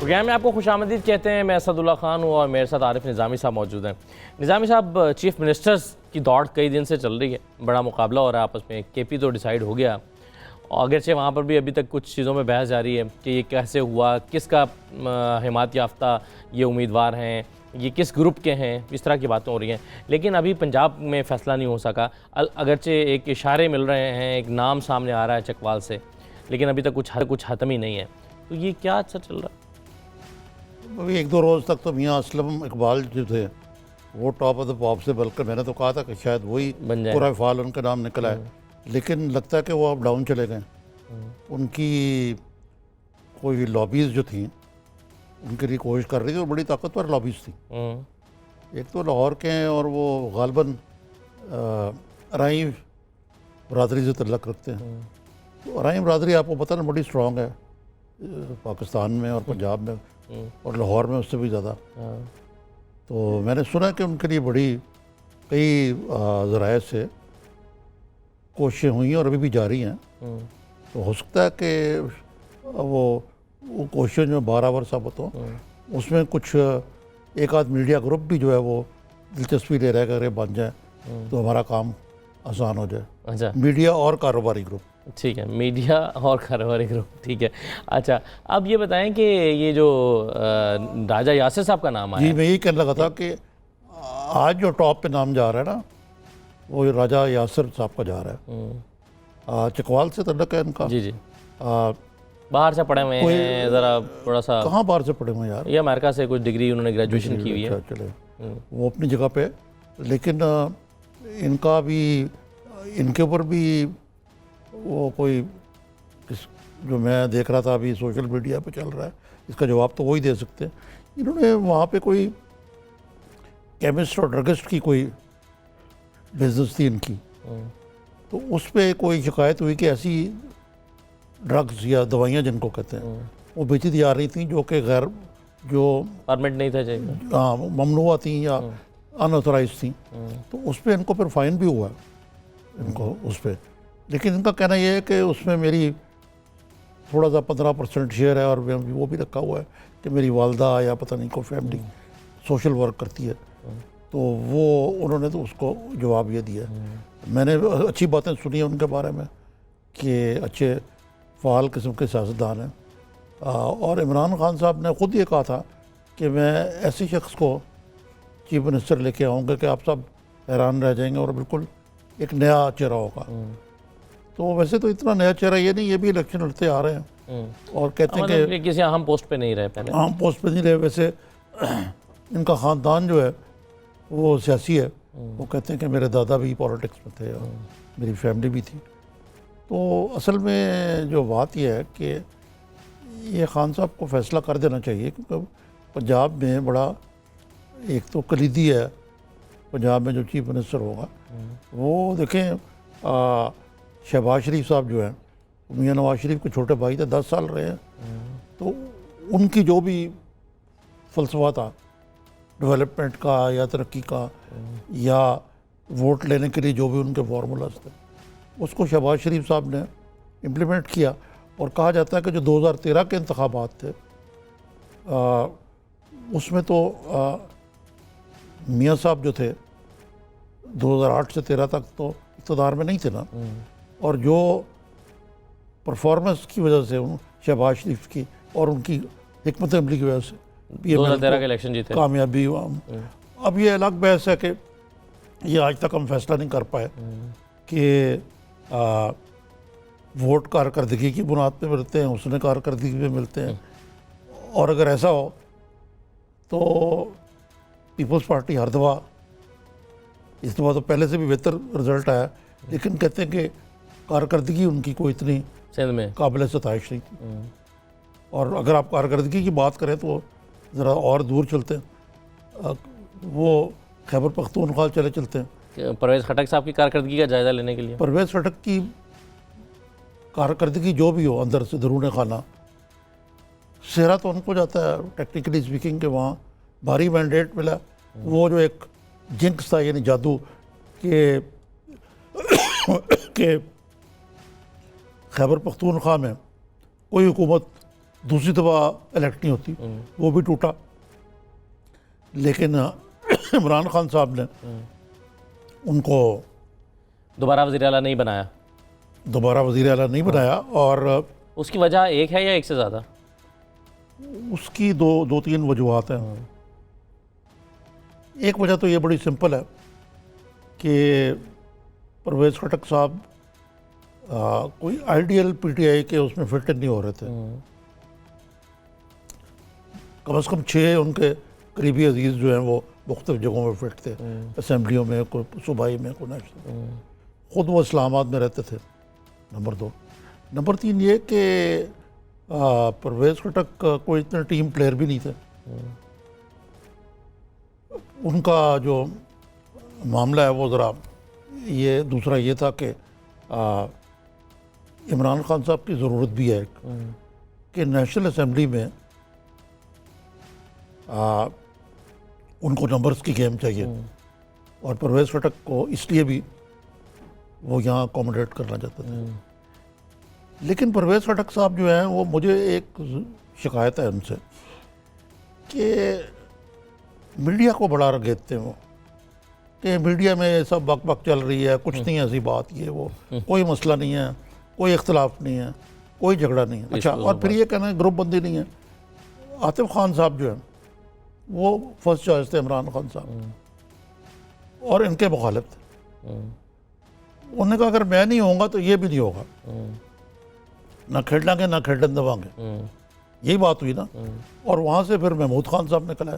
Programme में आपको खुशामदीद कहते हैं। मैं असदुल्ला खान हूँ और मेरे साथ आरिफ निज़ामी साहब मौजूद हैं। निज़ामी साहब, चीफ मिनिस्टर्स की दौड़ कई दिन से चल रही है, बड़ा मुकाबला हो रहा है आपस में। केपी तो डिसाइड हो गया, अगरचे वहाँ पर भी अभी तक कुछ चीज़ों में बहस जारी है कि ये कैसे हुआ, किसका हिमायत याफ्ता ये उम्मीदवार हैं, ये किस ग्रुप के हैं, इस तरह की बातें हो रही हैं। लेकिन अभी पंजाब में फ़ैसला नहीं हो सका, अगरचे एक इशारे मिल रहे हैं, एक नाम सामने आ रहा है चकवाल से, लेकिन अभी तक कुछ हतम ही नहीं है। तो ये क्या अच्छा चल रहा है? अभी एक दो रोज़ तक तो मियाँ असलम इकबाल जो थे वो टॉप ऑफ द पॉप से, बल्कि मैंने तो कहा था कि शायद वही पूरा फाल उनका नाम निकला है, लेकिन लगता है कि वो अब डाउन चले गए। उनकी कोई लॉबीज़ जो थी उनके लिए कोशिश कर रही थी और बड़ी ताकतवर लॉबीज़ थी। एक तो लाहौर के हैं और वो गालबन अराई बरदरी से तल्लक रखते हैं। तो अराई बरदरी आपको पता ना बड़ी स्ट्रॉन्ग है पाकिस्तान में और पंजाब में और लाहौर में उससे भी ज़्यादा। तो मैंने सुना कि उनके लिए बड़ी कई ज़राए से कोशिशें हुई हैं और अभी भी जारी हैं। तो हो सकता है कि वो कोशिशें जो बारावर साबित हों, उसमें कुछ एक आध मीडिया ग्रुप भी जो है वो दिलचस्पी ले रहा है कि अगर बन जाए तो हमारा काम आसान हो जाए। अच्छा, मीडिया और कारोबारी ग्रुप। ठीक है, मीडिया और कारोबारी ग्रुप, ठीक है। अच्छा, अब ये बताएं कि ये जो राजा यासिर साहब का नाम आया। जी, मैं यही कहने लगा था कि आज जो टॉप पे नाम जा रहा है ना, वो राजा यासिर साहब का जा रहा है। चकवाल से तल्लुक़ है इनका। जी जी। बाहर से पढ़े हुए हैं, ज़रा थोड़ा सा। कहाँ बाहर से पढ़े हुए यार? ये अमेरिका से कुछ डिग्री उन्होंने ग्रेजुएशन की हुई है। अच्छा, चले वो अपनी जगह पे, लेकिन इनका भी, इनके ऊपर भी वो कोई जो मैं देख रहा था अभी सोशल मीडिया पे चल रहा है, इसका जवाब तो वही दे सकते हैं। इन्होंने वहाँ पे कोई केमिस्ट और ड्रगिस्ट की कोई बिजनेस थी इनकी, तो उस पर कोई शिकायत हुई कि ऐसी ड्रग्स या दवाइयाँ जिनको कहते हैं वो बेची जा रही थी जो कि गैर, जो परमिट नहीं था चाहिए, हाँ, ममनुआ थी या अनऑथराइज थी। तो उस पर इनको फिर फाइन भी हुआ इनको उस पर। लेकिन इनका कहना यह है कि उसमें मेरी थोड़ा सा 15% शेयर है और वो भी रखा हुआ है कि मेरी वालदा या पता नहीं कोई फैमिली सोशल वर्क करती है। तो वो उन्होंने तो उसको जवाब ये दिया। मैंने अच्छी बातें सुनी हैं उनके बारे में कि अच्छे फ़ाल किस्म के सियासतदान हैं। और इमरान खान साहब ने ख़ुद ये कहा था कि मैं ऐसे शख्स को चीफ मिनिस्टर लेके आऊँगा कि आप सब हैरान रह जाएंगे और बिल्कुल एक नया चेहरा होगा। तो वैसे तो इतना नया चेहरा ये नहीं, ये भी इलेक्शन लड़ते आ रहे हैं और कहते हैं कि किसी अहम पोस्ट पे नहीं रहे पहले। अहम पोस्ट पे नहीं रहे। वैसे इनका ख़ानदान जो है वो सियासी है। वो कहते हैं कि मेरे दादा भी पॉलिटिक्स में थे और मेरी फैमिली भी थी। तो असल में जो बात यह है कि ये खान साहब को फ़ैसला कर देना चाहिए, क्योंकि पंजाब में बड़ा एक तो कलीदी है पंजाब में जो चीफ मिनिस्टर होगा वो। देखें शहबाज शरीफ साहब जो हैं, मियाँ नवाज शरीफ के छोटे भाई थे, 10 साल रहे हैं। तो उनकी जो भी फ़लसफ़ा था डेवलपमेंट का या तरक्की का या वोट लेने के लिए जो भी उनके फार्मूलाज थे, उसको शहबाज शरीफ साहब ने इम्प्लीमेंट किया। और कहा जाता है कि जो 2013 के इंतखाबात थे उसमें तो मियाँ साहब जो थे 2008 से 13 तक तो इक़्तिदार में नहीं थे ना, और जो परफॉर्मेंस की वजह से शहबाज शरीफ की और उनकी हिकमत अमली की वजह से 2013 के इलेक्शन जीते, कामयाबी हुआ। अब ये अलग बहस है कि ये आज तक हम फैसला नहीं कर पाए कि वोट कारकर्दगी की बुनियाद पे मिलते हैं, उसने कारकर्दगी पे मिलते हैं। और अगर ऐसा हो तो पीपल्स पार्टी हर दफ़ा, इस दफ़ा तो पहले से भी बेहतर रिजल्ट आया, लेकिन कहते हैं कि कारकर्दगी उनकी कोई इतनी सिंध में काबिल सताइश नहीं थी। और अगर आप कारकर्दगी की बात करें तो ज़रा और दूर चलते हैं, वो खैबर पख्तूनख्वा चले चलते हैं। परवेज़ खटक साहब की कारकर्दगी का जायज़ा लेने के लिए। परवेज़ खटक की कारकर्दगी जो भी हो अंदर से दरूने खाना, सेहरा तो उनको जाता है टेक्निकली स्पीकिंग के वहाँ भारी मैंडेट मिला। वो जो एक जिंक्स था यानी जादू के खैबर पख्तूनख्वा में कोई हुकूमत दूसरी दफ़ा इलेक्ट नहीं होती, वो भी टूटा। लेकिन इमरान खान साहब ने उनको दोबारा वज़ीर आला नहीं बनाया। दोबारा वज़ीर आला नहीं बनाया। और उसकी वजह एक है या एक से ज़्यादा? उसकी दो तीन वजूहत हैं। एक वजह तो ये बड़ी सिंपल है कि परवेज़ खटक साहब कोई आइडियल पीटीआई के उसमें फिट नहीं हो रहे थे। कम से कम 6 उनके करीबी अजीज़ जो हैं वो मुख्तलिफ जगहों में फिट थे, असम्बलियों में, कोई सूबाई में, कोई नेशनल। ख़ुद वो इस्लामाबाद में रहते थे, नंबर 2। नंबर 3 ये कि परवेज़ खटक कोई इतने टीम प्लेयर भी नहीं थे। उनका जो मामला है वो ज़रा ये दूसरा ये था कि इमरान खान साहब की ज़रूरत भी है कि नेशनल असम्बली में उनको नंबर्स की गेम चाहिए, और परवेज़ खटक को इसलिए भी वो यहाँ अकोमोडेट करना चाहते थे। लेकिन परवेज़ खटक साहब जो हैं वो, मुझे एक शिकायत है उनसे कि मीडिया को बड़ा रगेदते हैं वो, कि मीडिया में सब बक चल रही है, कुछ नहीं ऐसी बात, ये वो कोई मसला नहीं है, कोई इख्तलाफ नहीं है, कोई झगड़ा नहीं है। अच्छा, और फिर ये कहना है ग्रुप बंदी नहीं है। आतिफ खान साहब जो हैं वो फर्स्ट चॉइस थे इमरान खान साहब, और इनके मुखालिफ थे। उन्होंने कहा अगर मैं नहीं होऊंगा तो ये भी नहीं होगा, ना खेलेंगे ना खेलन दबाएंगे। यही बात हुई ना। और वहाँ से फिर महमूद खान साहब निकला है।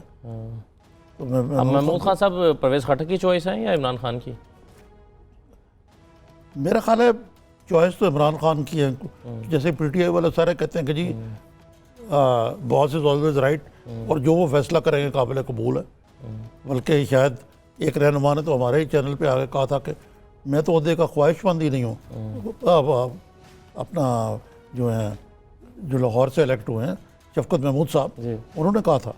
तो महमूद खान साहब परवेज़ खटक की चॉइस है या इमरान खान की? मेरा ख्याल है चॉइस तो इमरान खान की है। जैसे पीटीआई वाले सारे कहते हैं कि जी बॉस इज़ ऑलवेज राइट, और जो वो फैसला करेंगे काबिल कबूल है। बल्कि शायद एक रहनुमा ने तो हमारे ही चैनल पे आगे कहा था कि मैं तो ओहदे का ख्वाहिशमंद ही नहीं हूँ। अपना जो है, जो लाहौर से इलेक्ट हुए हैं, शफकत महमूद साहब, उन्होंने कहा था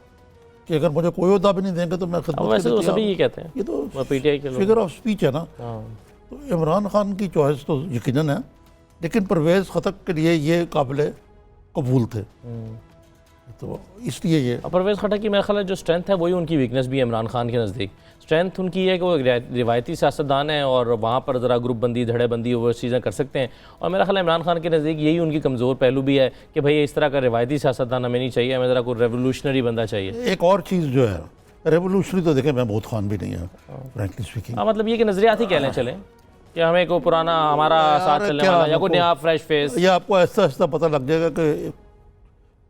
कि अगर मुझे कोई ओहदा भी नहीं देंगे तो मैं खिदमत। वैसे तो सभी ये कहते हैं, ये तो पीटीआई के फिगर ऑफ स्पीच है ना। तो इमरान खान की चॉइस तो यकीनन है, लेकिन परवेज़ खटक के लिए ये काबिल कबूल थे, तो इसलिए ये। परवेज़ खटक की मेरा ख्याल है जो स्ट्रेंथ है वही उनकी वीकनेस भी है इमरान खान के नज़दीक। स्ट्रेंथ उनकी है कि वो रिवायती सियासतदान है और वहाँ पर ज़रा ग्रुप बंदी, धड़े बंदी, वो चीज़ें कर सकते हैं। और मेरा ख्याल है इमरान खान के नज़दीक यही उनकी कमज़ोर पहलू भी है कि भाई इस तरह का रिवायती सियासतदान हमें नहीं चाहिए, हमें ज़रा कोई रेवोल्यूशनरी बंदा चाहिए। एक और चीज़ जो है रेवोल्यूशनरी, तो देखें महमूद खान भी नहीं है फ्रैंकली स्पीकिंग। हाँ, मतलब ये कि नज़रियात ही कह लें चलें कि हमें कोई पुराना हमारा साथ चलने वाला या कोई नया फ्रेश फेस, ये आपको ऐसा ऐसा पता लग जाएगा कि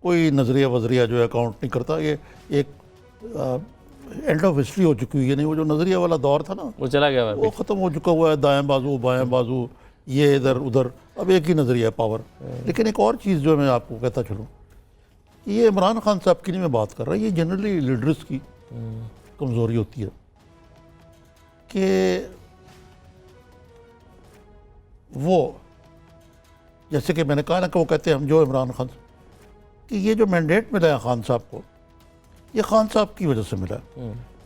कोई नज़रिया वज़रिया जो है काउंट नहीं करता। ये एक एंड ऑफ हिस्ट्री हो चुकी हुई है। नहीं, वो जो नज़रिया वाला दौर था ना, वो चला गया, वो ख़त्म हो चुका हुआ है। दाएं बाजू बाएं बाजू, ये इधर उधर, अब एक ही नज़रिया है, पावर। लेकिन एक और चीज़ जो मैं आपको कहता चलूँ, ये इमरान खान साहब की नहीं मैं बात कर रहा, ये जनरली लीडर्स की कमज़ोरी होती है कि वो, जैसे कि मैंने कहा ना कि वो कहते हैं हम जो इमरान खान, कि ये जो मैंडेट मिला है खान साहब को, ये खान साहब की वजह से मिला है।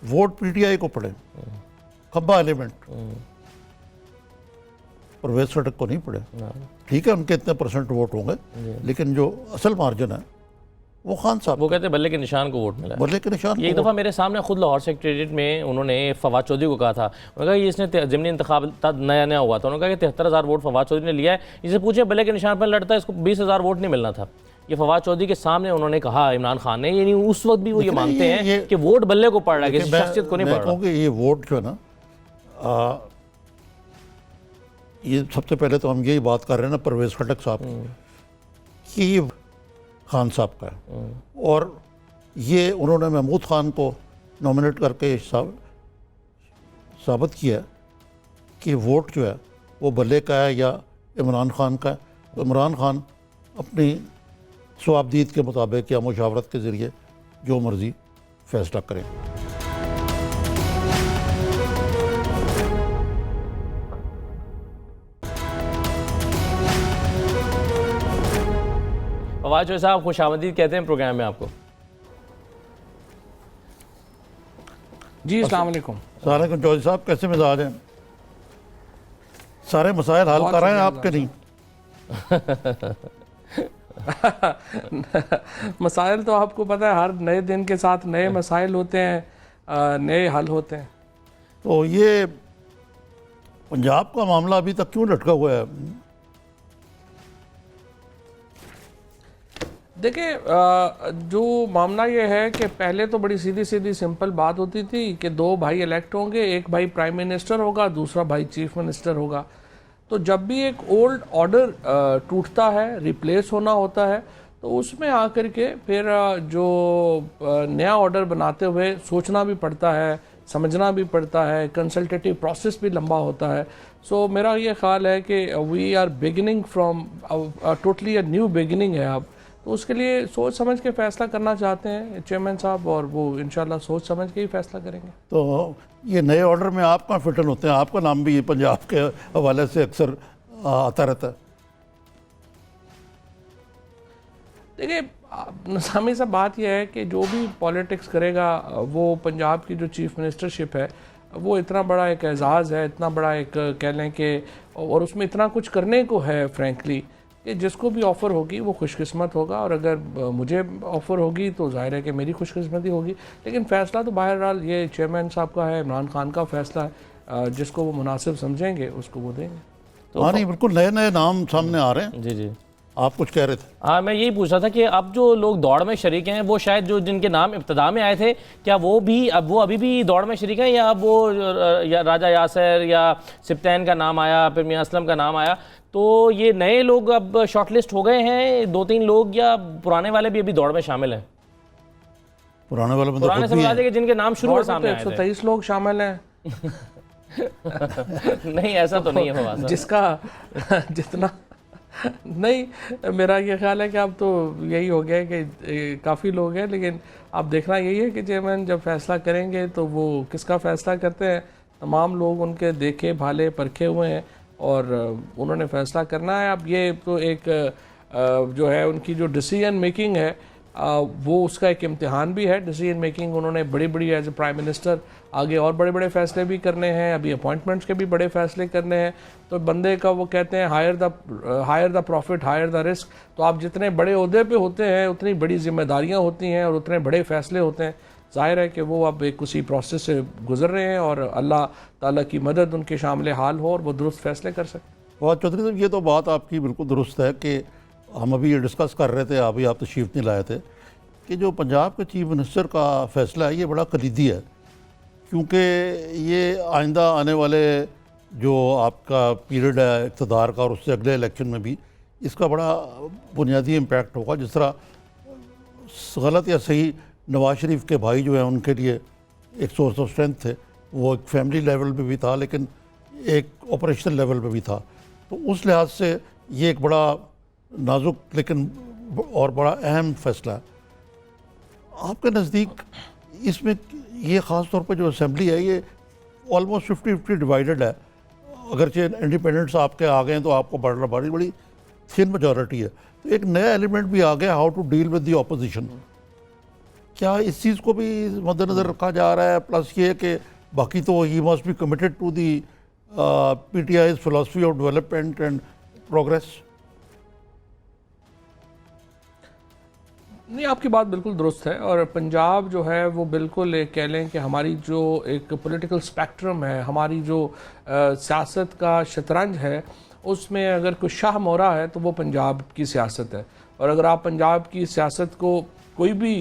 वोट पीटीआई को पड़े, खब्बा एलिमेंट, परवेज़ खटक को नहीं पड़े। ठीक है, उनके इतने % वोट होंगे, लेकिन जो असल मार्जिन है वो खान साहब, वो कहते हैं बल्ले के निशान को वोट मिला। बल्ले के निशान। एक दफ़ा मेरे सामने खुद लाहौर सेक्रेटेरिएट में उन्होंने फवाद चौधरी को कहा था, उन्होंने कहा कि इसने ज़िमनी इंतखाब नया नया हुआ था, उन्होंने कहा कि 73,000 वोट फवाद चौधरी ने लिया है, इसे पूछे बल्ले के निशान पर लड़ता है, इसको 20,000 वोट नहीं मिलना था। ये फवाद चौधरी के सामने उन्होंने कहा इमरान खान ने, यानी उस वक्त भी वो ये मानते हैं कि वोट बल्ले को पड़ रहा है, किसी शख्सियत को नहीं पड़ रहा। ये वोट जो है ना, ये सबसे पहले तो हम यही बात कर रहे हैं ना परवेज़ खटक साहब की, कि ये खान साहब का है, और ये उन्होंने महमूद खान को नॉमिनेट करके साबित किया कि वोट जो है वो बल्ले का है या इमरान खान का है। तो इमरान खान अपनी स्वाबदीद के मुताबिक या मुशावरत के ज़रिए जो मर्ज़ी फ़ैसला करें। फवाद चौधरी साहब, खुशामदीद कहते हैं प्रोग्राम में आपको। जी अस्सलाम वालेकुम। सलामुअलैकुम चौधरी साहब, कैसे मिजाज हैं? सारे मसाइल हल कर रहे हैं आपके? नहीं मसाइल तो आपको पता है, हर नए दिन के साथ नए मसाइल होते हैं, नए हल होते हैं। तो ये पंजाब का मामला अभी तक क्यों लटका हुआ है? देखिए, जो मामला ये है कि पहले तो बड़ी सीधी सीधी सिंपल बात होती थी कि दो भाई इलेक्ट होंगे, एक भाई प्राइम मिनिस्टर होगा, दूसरा भाई चीफ मिनिस्टर होगा। तो जब भी एक ओल्ड ऑर्डर टूटता है, रिप्लेस होना होता है, तो उसमें आकर के फिर जो नया ऑर्डर बनाते हुए सोचना भी पड़ता है, समझना भी पड़ता है, कंसल्टेटिव प्रोसेस भी लंबा होता है। सो मेरा ये ख्याल है कि we are beginning from totally a new beginning है अब। तो उसके लिए सोच समझ के फैसला करना चाहते हैं चेयरमैन साहब, और वो इंशाल्लाह सोच समझ के ही फैसला करेंगे। तो ये नए ऑर्डर में आप कहाँ फिट होते हैं? आपका नाम भी पंजाब के हवाले से अक्सर आता रहता है। देखिए निज़ामी साहब, बात यह है कि जो भी पॉलिटिक्स करेगा, वो पंजाब की जो चीफ मिनिस्टरशिप है वो इतना बड़ा एक एजाज़ है, इतना बड़ा एक कह लें कि, और उसमें इतना कुछ करने को है फ्रेंकली, कि जिसको भी ऑफ़र होगी वो खुशकिस्मत होगा। और अगर मुझे ऑफ़र होगी तो जाहिर है कि मेरी खुशकिस्मती होगी। लेकिन फ़ैसला तो बहरहाल ये चेयरमैन साहब का है, इमरान खान का फ़ैसला है, जिसको वो मुनासिब समझेंगे उसको वो देंगे। तो हाँ, नहीं बिल्कुल नए नए नाम सामने आ रहे हैं। जी जी, आप कुछ कह रहे थे? हाँ, मैं यही पूछ रहा था कि अब जो लोग दौड़ में शरीक हैं, वो शायद जो जिनके नाम इब्तदा में आए थे, क्या वो अभी भी दौड़ में शरीक हैं, या अब वो या राजा यासर या सिप्तैन का नाम आया, फिर मियां असलम का नाम आया, तो ये नए लोग अब शॉर्टलिस्ट हो गए हैं 2-3 लोग, या पुराने वाले भी अभी दौड़ में शामिल हैं? पुराने वाले मतलब पुराने से मुराद है कि जिनके नाम शुरू में सामने आए थे। 123 लोग शामिल हैं। नहीं, ऐसा तो नहीं होगा सर। जिसका जितना नहीं, मेरा ये ख्याल है कि अब तो यही हो गया है कि काफ़ी लोग हैं। लेकिन अब देखना यही है कि चेयरमैन जब फैसला करेंगे तो वो किसका फैसला करते हैं। तमाम लोग उनके देखे भाले परखे हुए हैं और उन्होंने फैसला करना है। अब ये तो एक जो है उनकी जो डिसीजन मेकिंग है, वो उसका एक इम्तिहान भी है डिसीजन मेकिंग। उन्होंने बड़ी बड़ी एज ए प्राइम मिनिस्टर आगे और बड़े बड़े फैसले भी करने हैं, अभी अपॉइंटमेंट्स के भी बड़े फैसले करने हैं। तो बंदे का वो कहते हैं higher the profit higher the risk. तो आप जितने बड़े ओहदे पे होते हैं उतनी बड़ी जिम्मेदारियां होती हैं और उतने बड़े फैसले होते हैं। जाहिर है कि वो अब एक उसी प्रोसेस से गुजर रहे हैं और अल्लाह ताला की मदद उनके शामिल हाल हो और वो दुरुस्त फैसले कर सकें। फवाद चौधरी साहब, ये तो बात आपकी बिल्कुल दुरुस्त है कि हम अभी ये डिस्कस कर रहे थे, अभी आप तशरीफ़ नहीं लाए थे, कि जो पंजाब के चीफ मिनिस्टर का फ़ैसला है ये बड़ा कलीदी है, क्योंकि ये आइंदा आने वाले जो आपका पीरियड है इक़्तिदार का और उससे अगले इलेक्शन में भी इसका बड़ा बुनियादी इम्पैक्ट होगा। जिस तरह गलत या सही नवाज शरीफ के भाई जो हैं उनके लिए एक सोर्स ऑफ स्ट्रेंथ थे, वो एक फैमिली लेवल पे भी था लेकिन एक ऑपरेशनल लेवल पे भी था। तो उस लिहाज से ये एक बड़ा नाजुक लेकिन और बड़ा अहम फैसला है। आपके नज़दीक इसमें ये ख़ास तौर पर जो असेंबली है ये ऑलमोस्ट 50-50 डिवाइडेड है। अगरचे इंडिपेंडेंट्स आपके आ गए हैं तो आपको बड़ी बड़ी थिन मेजॉरिटी है, तो एक नया एलिमेंट भी आ गया, how to deal with the opposition. क्या इस चीज़ को भी मद्देनज़र रखा जा रहा है? प्लस ये कि बाकी तो ही must be committed to the PTI's philosophy of development and progress. नहीं, आपकी बात बिल्कुल दुरुस्त है और पंजाब जो है वो बिल्कुल एक कह लें कि हमारी जो एक पॉलिटिकल स्पेक्ट्रम है, हमारी जो सियासत का शतरंज है, उसमें अगर कोई शाह मोहरा है तो वो पंजाब की सियासत है। और अगर आप पंजाब की सियासत को कोई भी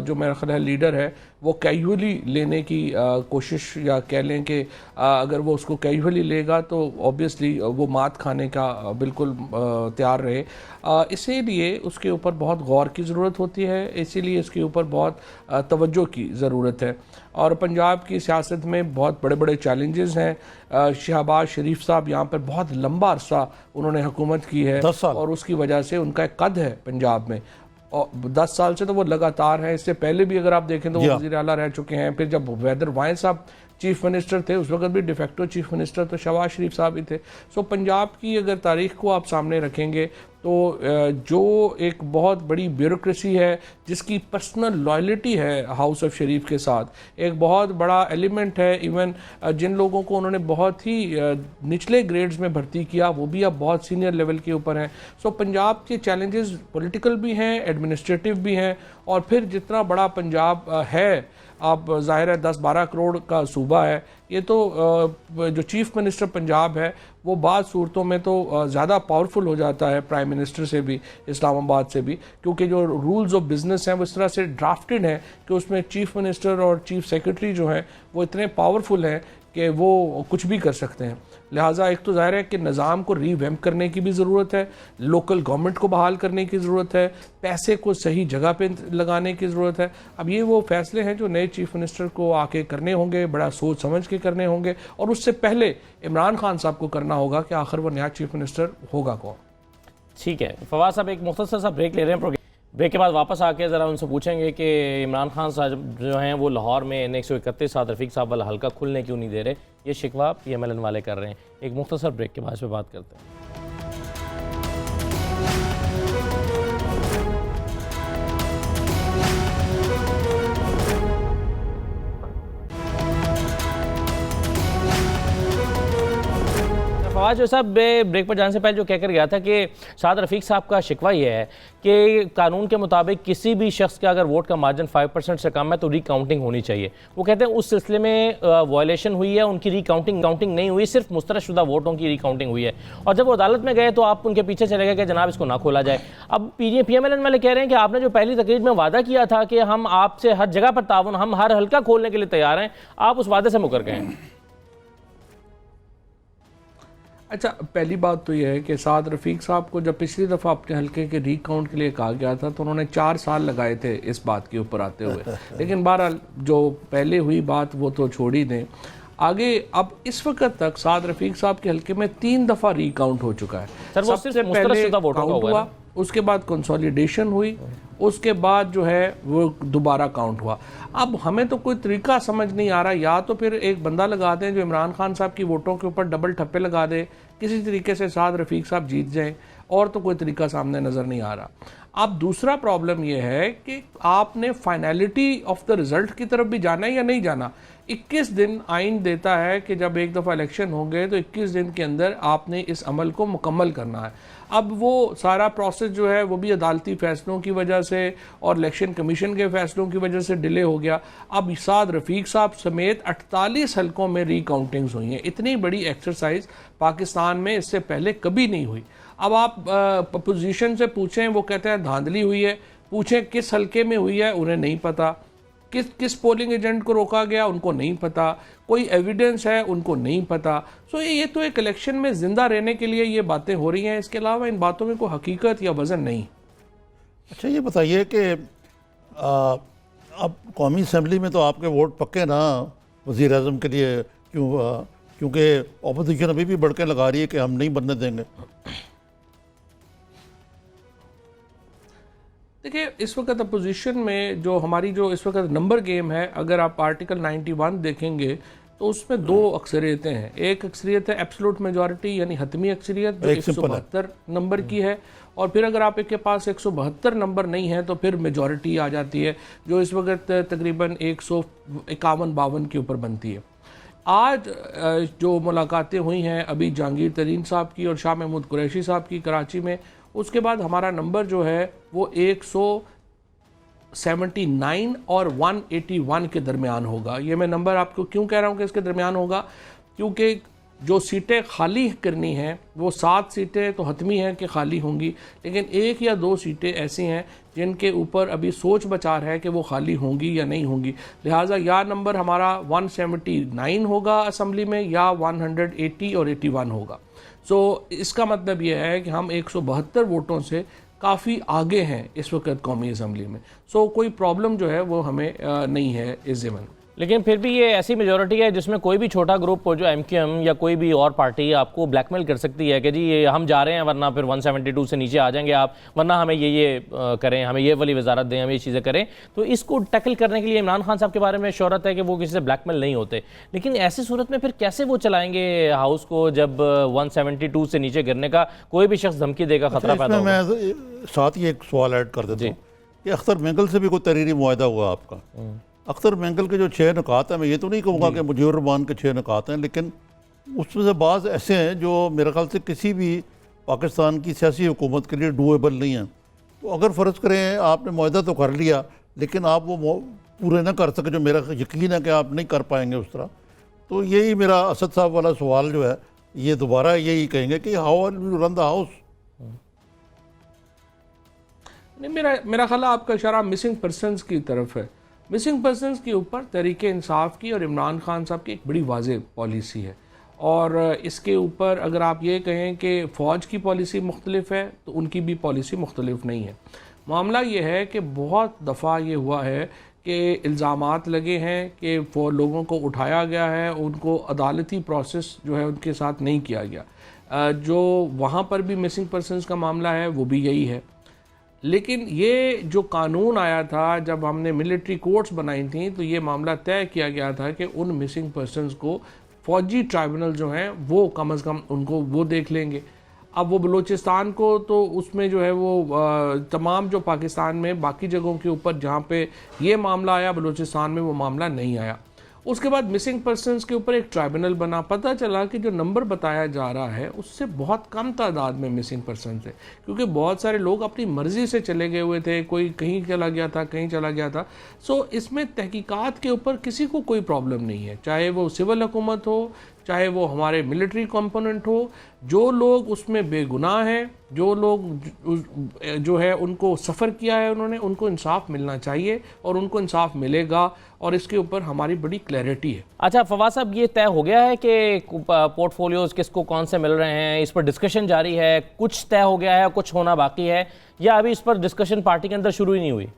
जो मेरा ख्याल है लीडर है वो कैजुअली लेने की कोशिश, या कह लें कि अगर वो उसको कैजुअली लेगा तो ऑब्वियसली वो मात खाने का बिल्कुल तैयार रहे। इसीलिए उसके ऊपर बहुत गौर की ज़रूरत होती है, इसीलिए इसके ऊपर बहुत तवज्जो की ज़रूरत है। और पंजाब की सियासत में बहुत बड़े बड़े चैलेंजेस हैं। शहबाज शरीफ साहब यहाँ पर बहुत लंबा अरसा उन्होंने हुकूमत की है 10 साल, और उसकी वजह से उनका एक कद है पंजाब में, और 10 साल से तो वो लगातार हैं। इससे पहले भी अगर आप देखें तो वो वज़ीर आला रह चुके हैं। फिर जब वैदर वाइन साहब चीफ मिनिस्टर थे उस वक्त भी डिफेक्टो चीफ मिनिस्टर तो शहबाज शरीफ साहब ही थे। सो पंजाब की अगर तारीख को आप सामने रखेंगे तो जो एक बहुत बड़ी ब्यूरोक्रेसी है, जिसकी पर्सनल लॉयल्टी है हाउस ऑफ शरीफ के साथ, एक बहुत बड़ा एलिमेंट है। इवन जिन लोगों को उन्होंने बहुत ही निचले ग्रेड्स में भर्ती किया, वो भी अब बहुत सीनियर लेवल के ऊपर हैं। सो पंजाब के चैलेंजेस पॉलिटिकल भी हैं, एडमिनिस्ट्रेटिव भी हैं, और फिर जितना बड़ा पंजाब है, आप ज़ाहिर है 10-12 करोड़ का सूबा है, ये तो जो चीफ मिनिस्टर पंजाब है वो बाद सूरतों में तो ज़्यादा पावरफुल हो जाता है प्राइम मिनिस्टर से भी, इस्लामाबाद से भी, क्योंकि जो रूल्स ऑफ बिजनेस हैं वो इस तरह से ड्राफ्टेड हैं कि उसमें चीफ मिनिस्टर और चीफ सेक्रेटरी जो हैं वो इतने पावरफुल हैं कि वो कुछ भी कर सकते हैं। लिहाजा एक तो ज़ाहिर है कि निज़ाम को रीवैम्प करने की भी ज़रूरत है, लोकल गवर्नमेंट को बहाल करने की ज़रूरत है, पैसे को सही जगह पे लगाने की ज़रूरत है। अब ये वो फैसले हैं जो नए चीफ मिनिस्टर को आके करने होंगे, बड़ा सोच समझ के करने होंगे, और उससे पहले इमरान खान साहब को करना होगा कि आखिर वो नया चीफ मिनिस्टर होगा कौन। ठीक है फवाद साहब, एक मुख्तसर सा ब्रेक ले रहे हैं। ब्रेक के बाद वापस आके ज़रा उनसे पूछेंगे कि इमरान खान साहब जो हैं वो लाहौर में N131 साद रफ़ीक साहब वाला हल्का खुलने क्यों नहीं दे रहे। ये शिकवा PMLN वाले कर रहे हैं। एक मुख्तसर ब्रेक के बाद इस पर बात करते हैं। फवाद जो साहब ब्रेक पर जाने से पहले जो कहकर गया था कि साद रफ़ीक साहब का शिकवा ये है कि कानून के मुताबिक किसी भी शख्स का अगर वोट का मार्जिन 5% से कम है तो रिकाउंटिंग होनी चाहिए। वो कहते हैं उस सिलसिले में वायलेशन हुई है, उनकी रिकाउंटिंग नहीं हुई, सिर्फ मुस्तरदशुदा वोटों की रिकाउंटिंग हुई है। और जब वो अदालत में गए तो आप उनके पीछे चले गए कि जनाब इसको ना खोला जाए। अब PMLN वाले कह रहे हैं कि आपने जो पहली तकरीर में वादा किया था कि हम आपसे हर जगह पर ताउन, हम हर हल्का खोलने के लिए तैयार हैं, आप उस वादे से मुकर गए हैं। अच्छा, पहली बात तो यह है कि साद रफ़ीक साहब को जब पिछली दफ़ा अपने हल्के के रिकाउंट के लिए कहा गया था तो उन्होंने 4 साल लगाए थे इस बात के ऊपर आते हुए, लेकिन बहरहाल जो पहले हुई बात वो तो छोड़ ही दें। आगे अब इस वक्त तक साद रफ़ीक साहब के हल्के में 3 दफ़ा रिकाउंट हो चुका है। सबसे पहले काउंट हुआ, उसके बाद कंसोलिडेशन हुई, उसके बाद जो है वो दोबारा काउंट हुआ। अब हमें तो कोई तरीका समझ नहीं आ रहा, या तो फिर एक बंदा लगा दें जो इमरान खान साहब की वोटों के ऊपर डबल ठप्पे लगा दे, किसी तरीके से साद रफ़ीक साहब जीत जाएं, और तो कोई तरीका सामने नज़र नहीं आ रहा। अब दूसरा प्रॉब्लम यह है कि आपने फाइनलिटी ऑफ द रिज़ल्ट की तरफ भी जाना है या नहीं जाना। 21 दिन आइन देता है कि जब एक दफ़ा इलेक्शन होंगे तो 21 दिन के अंदर आपने इस अमल को मुकम्मल करना है। अब वो सारा प्रोसेस जो है वो भी अदालती फ़ैसलों की वजह से और इलेक्शन कमीशन के फ़ैसलों की वजह से डिले हो गया। अब साद रफ़ीक साहब समेत 48 हलकों में रिकाउंटिंग्स हुई हैं। इतनी बड़ी एक्सरसाइज पाकिस्तान में इससे पहले कभी नहीं हुई। अब आप अपोजिशन से पूछें, वो कहते हैं धांधली हुई है। पूछें किस हलके में हुई है, उन्हें नहीं पता। किस पोलिंग एजेंट को रोका गया, उनको नहीं पता। कोई एविडेंस है, उनको नहीं पता। सो ये तो एक इलेक्शन में जिंदा रहने के लिए ये बातें हो रही हैं, इसके अलावा इन बातों में कोई हकीकत या वजन नहीं। अच्छा, ये बताइए कि अब कौमी असम्बली में तो आपके वोट पक्के ना वज़ीर आज़म के लिए, क्योंकि अपोजिशन अभी भी बढ़ के लगा रही है कि हम नहीं बनने देंगे। देखिए, इस वक्त अपोजिशन में जो हमारी जो इस वक्त नंबर गेम है, अगर आप आर्टिकल 91 देखेंगे तो उसमें 2 अक्सरियतें हैं। एक अक्सरियत है एब्सोल्यूट मेजॉरिटी यानी हतमी अक्सरियत जो 172 नंबर की है, और फिर अगर आपके पास 172 नंबर नहीं है तो फिर मेजॉरिटी आ जाती है जो इस वक्त तकरीबन 151-52 के ऊपर बनती है। आज जो मुलाकातें हुई हैं अभी जहांगीर तरीन साहब की और शाह महमूद कुरैशी साहब की कराची में, उसके बाद हमारा नंबर जो है वो 179 और 181 के दरमियान होगा। ये मैं नंबर आपको क्यों कह रहा हूँ कि इसके दरमियान होगा, क्योंकि जो सीटें खाली करनी हैं वो 7 सीटें तो हतमी हैं कि खाली होंगी, लेकिन 1 या 2 सीटें ऐसी हैं जिनके ऊपर अभी सोच बचार है कि वो खाली होंगी या नहीं होंगी। लिहाजा या नंबर हमारा 179 होगा असम्बली में, या 180 और 81 होगा। सो इसका मतलब यह है कि हम 172 वोटों से काफ़ी आगे हैं इस वक्त कौमी असम्बली में। सो कोई प्रॉब्लम जो है वो हमें नहीं है इस ज़मन। लेकिन फिर भी ये ऐसी मेजोरिटी है जिसमें कोई भी छोटा ग्रुप हो, जो MQM या कोई भी और पार्टी आपको ब्लैकमेल कर सकती है कि जी ये हम जा रहे हैं वरना फिर 172 से नीचे आ जाएंगे आप, वरना हमें ये करें, हमें ये वाली वजारत दें, हमें ये चीज़ें करें। तो इसको टैकल करने के लिए इमरान खान साहब के बारे में शोहरत है कि वो किसी से ब्लैकमेल नहीं होते, लेकिन ऐसी सूरत में फिर कैसे वो चलाएंगे हाउस को जब 172 से नीचे गिरने का कोई भी शख्स धमकी देगा, खतरा पैदा होगा। मैं साथ ही एक सवाल ऐड कर देता हूँ कि अख्तर मेंगल से भी कोई तहरीरी मुआहदा हुआ आपका? अख्तर मेंगल के जो 6 निकात हैं, मैं ये तो नहीं कहूँगा कि मुजीबुर रहमान के 6 निकात हैं, लेकिन उसमें से बाज़ ऐसे हैं जो मेरे ख्याल से किसी भी पाकिस्तान की सियासी हुकूमत के लिए डूएबल नहीं हैं। तो अगर फ़र्ज़ करें आपने मुआहदा तो कर लिया, लेकिन आप वो पूरे ना कर सके, जो मेरा यकीन है कि आप नहीं कर पाएंगे उस तरह, तो यही मेरा असद साहब वाला सवाल जो है, ये दोबारा यही कहेंगे कि how will you run the house. नहीं, मेरा ख्याल आपका इशारा मिसिंग पर्सनस की तरफ है। मिसिंग पर्सनस के ऊपर तहरीक इंसाफ की और इमरान खान साहब की एक बड़ी वाज़ेह पॉलिसी है, और इसके ऊपर अगर आप ये कहें कि फ़ौज की पॉलिसी मुख्तलिफ है तो उनकी भी पॉलिसी मुख्तलिफ नहीं है। मामला ये है कि बहुत दफ़ा ये हुआ है कि इल्ज़ामात लगे हैं कि वो लोगों को उठाया गया है, उनको अदालती प्रोसेस जो है उनके साथ नहीं किया गया। जो वहाँ पर भी मिसिंग पर्सनस का मामला है वो भी यही है। लेकिन ये जो कानून आया था जब हमने मिलिट्री कोर्ट्स बनाई थी, तो ये मामला तय किया गया था कि उन मिसिंग पर्सनस को फ़ौजी ट्राइब्यूनल जो हैं वो कम से कम उनको वो देख लेंगे। अब वो बलूचिस्तान को तो उसमें जो है वो तमाम जो पाकिस्तान में बाकी जगहों के ऊपर जहाँ पे ये मामला आया, बलूचिस्तान में वो मामला नहीं आया। उसके बाद मिसिंग पर्सनस के ऊपर एक ट्राइब्यूनल बना, पता चला कि जो नंबर बताया जा रहा है उससे बहुत कम तादाद में मिसिंग पर्सन थे, क्योंकि बहुत सारे लोग अपनी मर्ज़ी से चले गए हुए थे, कोई कहीं चला गया था, कहीं चला गया था। सो इसमें तहकीकात के ऊपर किसी को कोई प्रॉब्लम नहीं है, चाहे वो सिविल हुकूमत हो, चाहे वो हमारे मिलिट्री कंपोनेंट हो। जो लोग उसमें बेगुनाह हैं, जो लोग जो है उनको सफ़र किया है उन्होंने, उनको इंसाफ मिलना चाहिए और उनको इंसाफ मिलेगा, और इसके ऊपर हमारी बड़ी क्लैरिटी है। अच्छा फवाद साहब, ये तय हो गया है कि पोर्टफोलियोज किसको कौन से मिल रहे हैं? इस पर डिस्कशन जारी है, कुछ तय हो गया है, कुछ होना बाकी है, या अभी इस पर डिस्कशन पार्टी के अंदर शुरू ही नहीं हुई?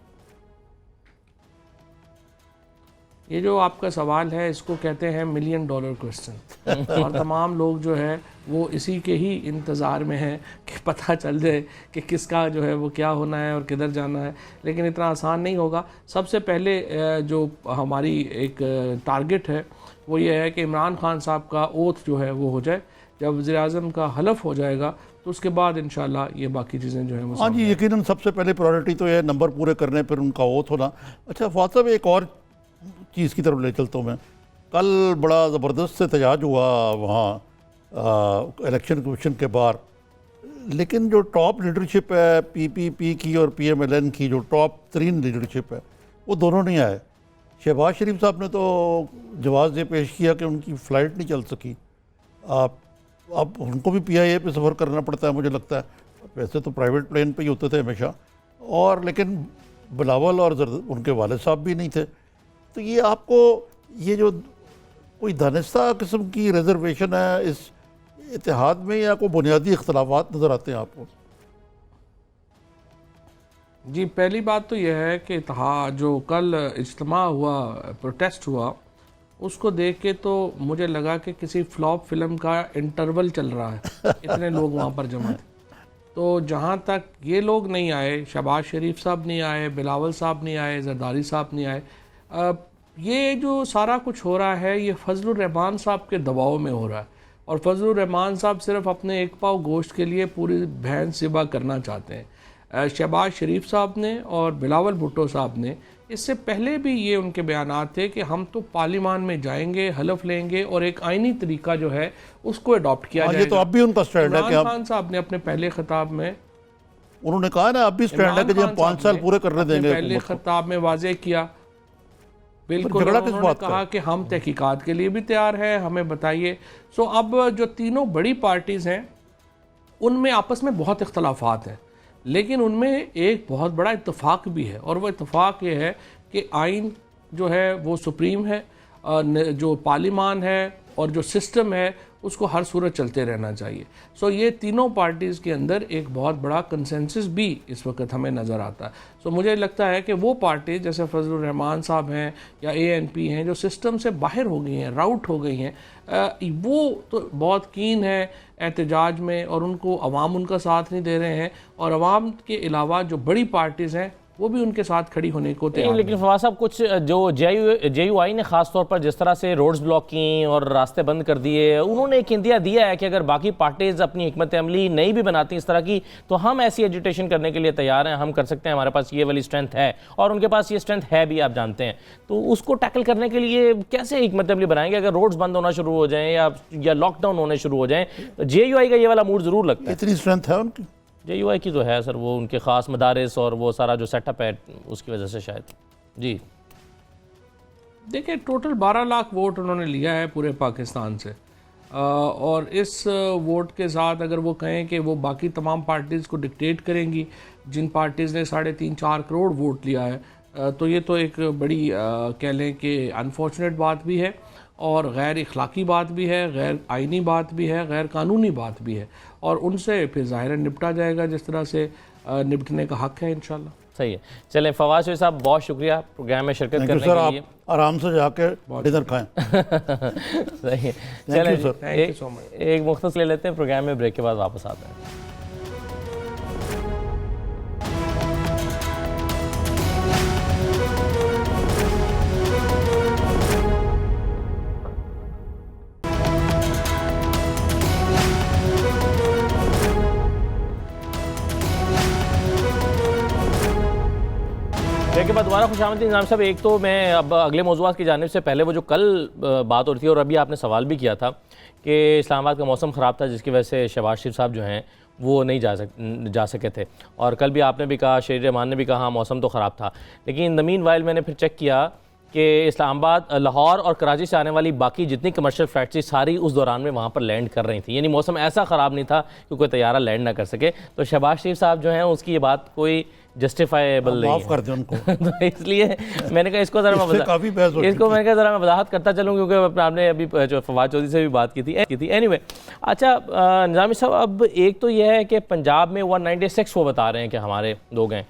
ये जो आपका सवाल है इसको कहते हैं $1 मिलियन क्वेश्चन और तमाम लोग जो है वो इसी के ही इंतज़ार में हैं कि पता चल जाए कि किसका जो है वो क्या होना है और किधर जाना है। लेकिन इतना आसान नहीं होगा। सबसे पहले जो हमारी एक टारगेट है वो ये है कि इमरान खान साहब का ओथ जो है वो हो जाए। जब वज़ीर-ए-आज़म का हलफ हो जाएगा तो उसके बाद इंशाल्लाह ये बाकी चीज़ें जो हैं वो। हाँ जी, यकीनन सबसे पहले प्रायोरिटी तो ये नंबर पूरे करने पर उनका ओथ होना। अच्छा फवाद साहब, एक और चीज़ की तरफ ले चलता हूँ मैं। कल बड़ा ज़बरदस्त से एहतजाज हुआ वहाँ इलेक्शन कमीशन के बाहर, लेकिन जो टॉप लीडरशिप है PPP की और PMLN की, जो टॉप 3 लीडरशिप है, वो दोनों नहीं आए। शहबाज शरीफ साहब ने तो जवाब ये पेश किया कि उनकी फ़्लाइट नहीं चल सकी। अब उनको भी PIA पे सफ़र करना पड़ता है मुझे लगता है, वैसे तो प्राइवेट प्लेन पे ही होते थे हमेशा, और लेकिन बिलावल और उनके वालिद साहब भी नहीं थे। तो ये आपको ये जो कोई दानिस्ता किस्म की रिजर्वेशन है इस इत्तेहाद में, या कोई बुनियादी इख्तलाफात नज़र आते हैं आपको? जी, पहली बात तो यह है कि जो कल इज्तिमा हुआ, प्रोटेस्ट हुआ, उसको देख के तो मुझे लगा कि किसी फ्लॉप फिल्म का इंटरवल चल रहा है, इतने लोग वहाँ पर जमा थे। तो जहाँ तक ये लोग नहीं आए, शहबाज शरीफ साहब नहीं आए, बिलावल साहब नहीं आए, जरदारी साहब नहीं आए, ये जो सारा कुछ हो रहा है ये फजलुर रहमान साहब के दबाव में हो रहा है। और फजलुर रहमान साहब सिर्फ अपने एक पाव गोश्त के लिए पूरी भैंस ज़िबा करना चाहते हैं। शहबाज शरीफ साहब ने और बिलावल भुट्टो साहब ने इससे पहले भी ये उनके बयानात थे कि हम तो पार्लियामान में जाएंगे, हलफ लेंगे और एक आइनी तरीका जो है उसको अडॉप्ट किया जाएगा। ये तो अब भी उनका स्टैंड है कि इमरान खान साहब ने अपने पहले खिताब में उन्होंने कहा ना, अब भी स्टैंड है कि जब 5 साल पूरे करने देंगे। पहले खिताब में वाज़ेह किया, बिल्कुल उन्होंने कहा कि हम तहकीकात के लिए भी तैयार हैं, हमें बताइए। सो अब जो तीनों बड़ी पार्टीज़ हैं उनमें आपस में बहुत इख्तलाफात हैं, लेकिन उनमें एक बहुत बड़ा इत्तेफाक भी है, और वो इत्तेफाक ये है कि आइन जो है वो सुप्रीम है, जो पार्लियामान है और जो सिस्टम है उसको हर सूरत चलते रहना चाहिए। सो ये तीनों पार्टीज़ के अंदर एक बहुत बड़ा कंसेंसस भी इस वक्त हमें नज़र आता है। सो मुझे लगता है कि वो पार्टी जैसे फजलुर रहमान साहब हैं या ANP हैं जो सिस्टम से बाहर हो गई हैं, राउट हो गई हैं, वो तो बहुत कीन है एहतजाज में और उनको अवाम उनका साथ नहीं दे रहे हैं, और अवाम के अलावा जो बड़ी पार्टीज़ हैं वो भी उनके साथ खड़ी होने को तैयार हैं। लेकिन फवाद साहब कुछ जो JUI ने ख़ास तौर पर जिस तरह से रोड्स ब्लॉक की और रास्ते बंद कर दिए, उन्होंने एक इंदिया दिया है कि अगर बाकी पार्टीज़ अपनी हिकमत अमली नहीं भी बनाती इस तरह की तो हम ऐसी एजुटेशन करने के लिए तैयार हैं, हम कर सकते हैं, हमारे पास ये वाली स्ट्रेंथ है, और उनके पास ये स्ट्रेंथ है भी, आप जानते हैं। तो उसको टैकल करने के लिए कैसे हिकमत अमली बनाएंगे अगर रोड्स बंद होना शुरू हो जाएँ या लॉकडाउन होने शुरू हो जाएँ? तो JUI का ये वाला मूड ज़रूर लगता है। इतनी स्ट्रेंथ है उनकी? JUI की तो है सर, वो उनके ख़ास मदारिस और वो सारा जो सेटअप है उसकी वजह से शायद। जी देखिए, टोटल 12 लाख वोट उन्होंने लिया है पूरे पाकिस्तान से, और इस वोट के साथ अगर वो कहें कि वो बाकी तमाम पार्टीज़ को डिक्टेट करेंगी जिन पार्टीज़ ने 3.5-4 करोड़ वोट लिया है, तो ये तो एक बड़ी कह लें कि अनफॉर्चुनेट बात भी है और गैर इखलाकी बात भी है, गैर आइनी बात भी है, गैर कानूनी बात भी है, और उनसे फिर ज़ाहिर निपटा जाएगा जिस तरह से निपटने का हक़ है इंशाल्लाह। सही है। चलें फवाद शरीफ साहब, बहुत शुक्रिया प्रोग्राम में शिरकत करने के लिए। आप आराम से जाके डिनर खाएं। सही है। चलें सर, एक मुख्तसर ले लेते हैं, प्रोग्राम में ब्रेक के बाद वापस आते हैं। के बाद दोबारा खुशामदीद निज़ाम साहब। एक तो मैं अब अगले मौज़ूआत की जानिब से पहले वो जो कल बात हो रही थी और अभी आपने सवाल भी किया था कि इस्लामाबाद का मौसम ख़राब था जिसकी वजह से शहबाज शरीफ साहब जो हैं वो नहीं जा सके थे, और कल भी आपने भी कहा, शेर रहमान ने भी कहा मौसम तो ख़राब था, लेकिन द मीन वाइल मैंने फिर चेक किया कि इस्लामाबाद, लाहौर और कराची से आने वाली बाकी जितनी कमर्शियल फ़्लाइट्स थी सारी उस दौरान में वहाँ पर लैंड कर रही थी, यानी मौसम ऐसा ख़राब नहीं था कि कोई तैयारा लैंड ना कर सके। तो शहबाज शरीफ साहब जो हैं उसकी ये बात कोई जस्टिफाइबल नहीं माफ़ कर दें उनको। तो इसलिए मैंने कहा इसको ज़रा मैंने कहा ज़रा मैं वजाहत करता चलूँ क्योंकि आपने अभी जो फवाद चौधरी से भी बात की थी। एनीवे, अच्छा निज़ामी साहब, अब एक तो यह है कि पंजाब में 196 वो बता रहे हैं कि हमारे लोग हैं,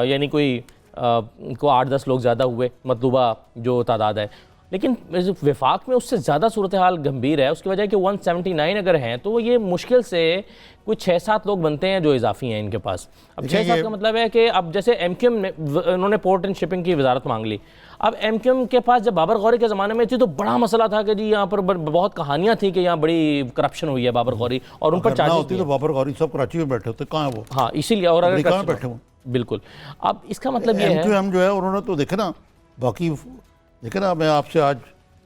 यानी कोई को 8-10 लोग ज़्यादा हुए मतलूबा जो तादाद है, लेकिन वफाक में उससे ज़्यादा सूरत हाल गंभीर है। उसकी वजह कि 179 अगर हैं तो ये मुश्किल से कुछ 6-7 लोग बनते हैं जो इजाफी हैं इनके पास। अब 6-7 का मतलब है कि अब जैसे MQM ने उन्होंने पोर्ट एंड शिपिंग की वजारत मांग ली। अब MQM के पास जब बाबर गौरी के ज़माने में थी तो बड़ा मसला था कि जी यहाँ पर बहुत कहानियाँ थी कि यहाँ बड़ी करप्शन हुई है बाबर गौरी, और उन पर चार्जेस होती तो बाबर गौरी सब कराची में बैठे होते, कहाँ है वो? हाँ, इसीलिए, और अगर कहाँ बैठे हो? बिल्कुल। अब इसका मतलब ये है MQM जो है उन्होंने तो देखे ना, बाकी देखे ना, मैं आपसे आज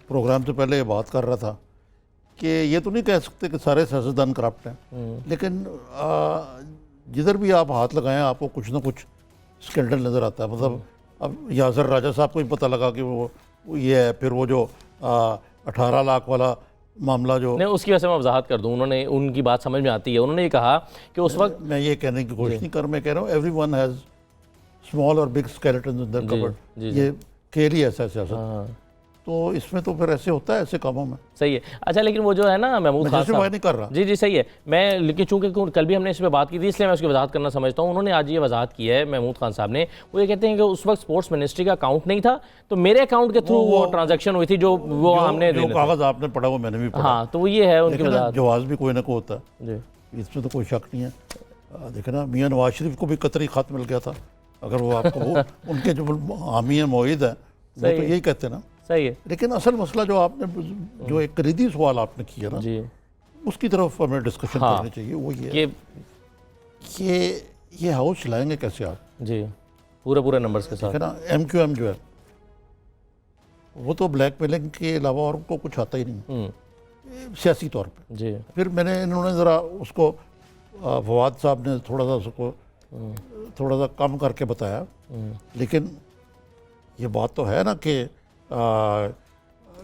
प्रोग्राम से पहले ये बात कर रहा था कि ये तो नहीं कह सकते कि सारे सियासतदान करप्ट हैं, लेकिन जिधर भी आप हाथ लगाएं आपको कुछ ना कुछ स्कैंडल नज़र आता है। मतलब अब यासर राजा साहब को ही पता लगा कि वो ये है, फिर वो जो 18 लाख वाला मामला जो नहीं, उसकी वजह से मैं वजाहत कर दूं, उन्होंने उनकी बात समझ में आती है। उन्होंने ये कहा कि उस वक्त, मैं ये कहने की कोशिश नहीं कर, मैं कह रहा हूँ एवरीवन हैज़ स्मॉल और big skeletons in their cupboard, ये खेल ही ऐसा है सियासत। तो इसमें तो फिर ऐसे होता है ऐसे कामों में। सही है। अच्छा, लेकिन वो जो है ना महमूद खान साहब, नहीं कर रहा, जी सही है, मैं लेकिन चूंकि कल भी हमने इस पर बात की थी इसलिए मैं उसकी वजाहत करना समझता हूँ। उन्होंने आज ये वजाहत की है महमूद खान साहब ने, वो ये कहते हैं कि उस वक्त स्पोर्ट्स मिनिस्ट्री का अकाउंट नहीं था तो मेरे अकाउंट के थ्रू वो ट्रांजेक्शन हुई थी, जो हमने कागज आपने पढ़ा वो मैंने भी पढ़ा। हाँ, तो वो ये है उनकी वजाहत। जवाब भी कोई ना कोई होता है, इसमें तो कोई शक नहीं है। देखे ना, मियाँ नवाज शरीफ को भी कतरी खत मिल गया था, अगर वो आपको उनके जो हामी मुईद है वो तो यही कहते हैं ना। सही है। लेकिन असल मसला जो आपने जो एक करीदी सवाल आपने किया ना जी, उसकी तरफ हमें डिस्कशन करनी चाहिए। वो ये कि ये हाउस चलाएंगे कैसे आप जी, पूरे नंबर्स के साथ ना। MQM जो है वो तो ब्लैकमेलिंग के अलावा और उनको कुछ आता ही नहीं सियासी तौर पे जी। फिर इन्होंने ज़रा उसको फवाद साहब ने थोड़ा सा उसको थोड़ा सा कम करके बताया, लेकिन ये बात तो है ना कि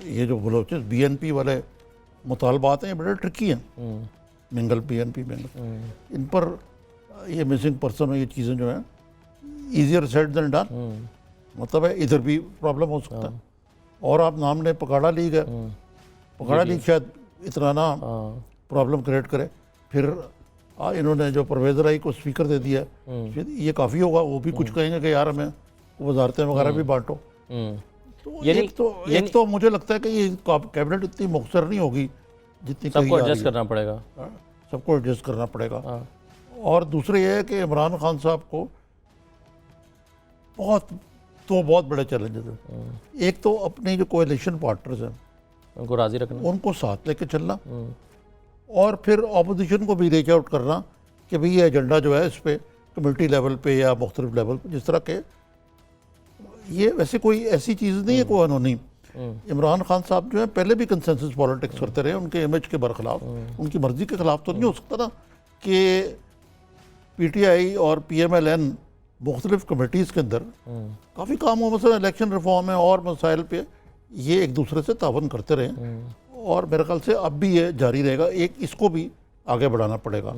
ये जो बलोचिस BNP वाले मुतालबात हैं ये बड़े ट्रिकी हैं। मिंगल BNP मिंगल, इन पर ये मिसिंग पर्सन और ये चीज़ें जो हैं ईजियर सेड देन डन, मतलब है इधर भी प्रॉब्लम हो सकता है। और आप नाम ने पकड़ा लीग है, पकड़ा लीग शायद इतना ना प्रॉब्लम क्रिएट करे। फिर इन्होंने जो परवेज़ राई को स्पीकर दे दिया, फिर ये काफ़ी होगा, वो भी कुछ कहेंगे कि यार हमें वजारतें वगैरह भी बांटो। तो एक तो मुझे लगता है कि ये कैबिनेट इतनी मुख्तसर नहीं होगी जितनी सबको एडजस्ट करना पड़ेगा, सबको एडजस्ट करना पड़ेगा। और दूसरे ये है कि इमरान खान साहब को बहुत बड़े चैलेंजेस हैं। एक तो अपने जो कोएलिशन पार्टनर्स हैं उनको राज़ी रखना, उनको साथ लेके चलना, और फिर अपोजिशन को भी रीच आउट करना कि भाई ये एजेंडा जो है इस पर कम्युनिटी लेवल पे या मुख्तलिफ लेवल पे, जिस तरह के ये वैसे कोई ऐसी चीज़ नहीं है कोई अनोनी। इमरान खान साहब जो है पहले भी कंसेंसस पॉलिटिक्स करते रहे, उनके इमेज के बरखिलाफ, उनकी मर्जी के खिलाफ तो नहीं हो सकता ना कि PTI और PMLN मुख्तलिफ कमेटीज़ के अंदर काफ़ी काम हो, मसलन इलेक्शन रिफॉर्म है और मसाइल पे ये एक दूसरे से तावन करते रहे, और मेरे ख्याल से अब भी ये जारी रहेगा। एक इसको भी आगे बढ़ाना पड़ेगा।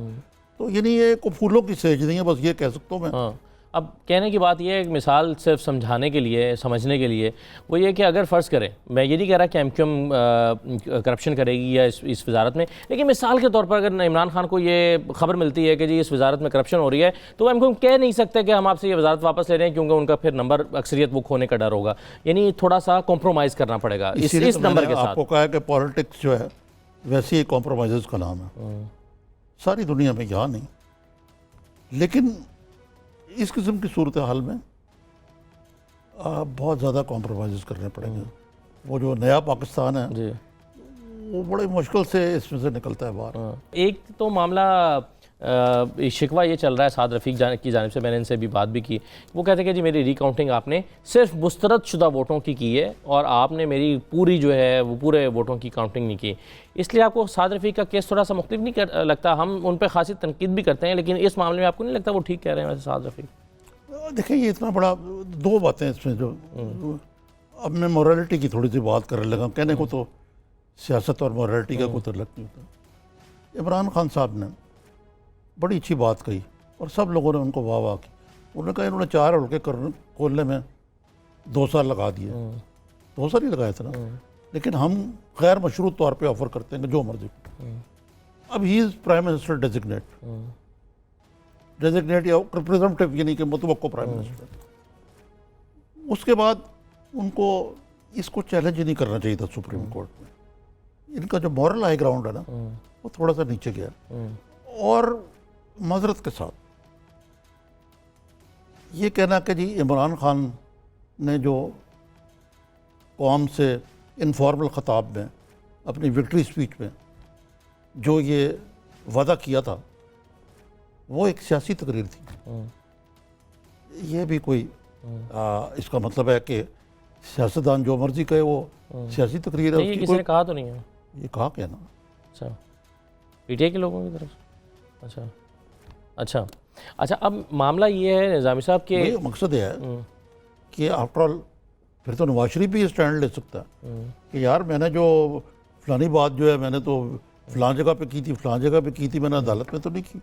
तो ये नहीं है, कोई फूलों की सेज नहीं है, बस ये कह सकता हूँ मैं। अब कहने की बात यह है, एक मिसाल सिर्फ समझाने के लिए, समझने के लिए, वो ये कि अगर फ़र्ज़ करें, मैं ये नहीं कह रहा कि MQM करप्शन करेगी या इस वजारत में, लेकिन मिसाल के तौर पर अगर इमरान खान को ये खबर मिलती है कि जी इस वजारत में करप्शन हो रही है, तो MQM कह नहीं सकते कि हम आपसे ये वजारत वापस ले रहे हैं, क्योंकि उनका फिर नंबर अक्सरियत वो खोने का डर होगा। यानी थोड़ा सा कॉम्प्रोमाइज़ करना पड़ेगा इस नंबर के साथ। आपको कहा है कि पॉलिटिक्स जो है वैसे ही कॉम्प्रोमाइज़ का नाम है, सारी दुनिया में, यहाँ नहीं। लेकिन इस किस्म की सूरत हाल में बहुत ज़्यादा कॉम्प्रोमाइज़ करने पड़ेंगे। वो जो नया पाकिस्तान है जी, वो बड़े मुश्किल से इसमें से निकलता है बाहर। एक तो मामला शिकवा ये चल रहा है साद रफ़ीक की जानिब से, मैंने इनसे भी बात भी की, वो कहते हैं कि जी मेरी रिकाउंटिंग आपने सिर्फ मुस्तरद शुदा वोटों की है और आपने मेरी पूरी जो है वो पूरे वोटों की काउंटिंग नहीं की, इसलिए आपको साद रफ़ीक का केस थोड़ा सा मुख्तलिफ नहीं लगता? हम उन पर खासी तनकीद भी करते हैं, लेकिन इस मामले में आपको नहीं लगता वो ठीक कह रहे हैं वैसे साद रफ़ीक? देखिए, ये इतना बड़ा, दो बातें इसमें जो, अब मैं मोरालिटी की थोड़ी सी बात करने लगा। कहने को तो सियासत और मोरालिटी का कोई तल्लुक नहीं होता। इमरान खान साहब ने बड़ी अच्छी बात कही और सब लोगों ने उनको वाह वाह की। उन्होंने कहा इन्होंने 4 हल्के खोलने में 2 साल लगा दिए। 2 साल ही लगाए थे ना, लेकिन हम गैर मशरूत तौर पे ऑफर करते हैं जो मर्जी। अब he is prime minister designate या रिप्रेजेंटेटिव, यानी कि मुतवक्को प्राइम मिनिस्टर। उसके बाद उनको इसको चैलेंज नहीं करना चाहिए था सुप्रीम कोर्ट में। इनका जो मॉरल हाई ग्राउंड है ना, वो थोड़ा सा नीचे गया। और माजरत के साथ ये कहना कि जी इमरान खान ने जो कौम से इनफॉर्मल ख़ताब में अपनी विक्ट्री स्पीच में जो ये वादा किया था, वो एक सियासी तकरीर थी। ये भी कोई इसका मतलब है कि सियासतदान जो मर्जी कहे वो सियासी तकरीर है? किसी ने कहा तो नहीं है, ये कहा क्या ना। अच्छा, PTI के लोगों की तरफ से? अच्छा, अब मामला ये है निज़ामी साहब के मकसद ये है कि आफ्टर ऑल फिर तो नवाज शरीफ भी स्टैंड ले सकता है कि यार मैंने जो फलानी बात जो है मैंने तो फलां जगह पे की थी, फलां जगह पे की थी, मैंने अदालत में तो नहीं की।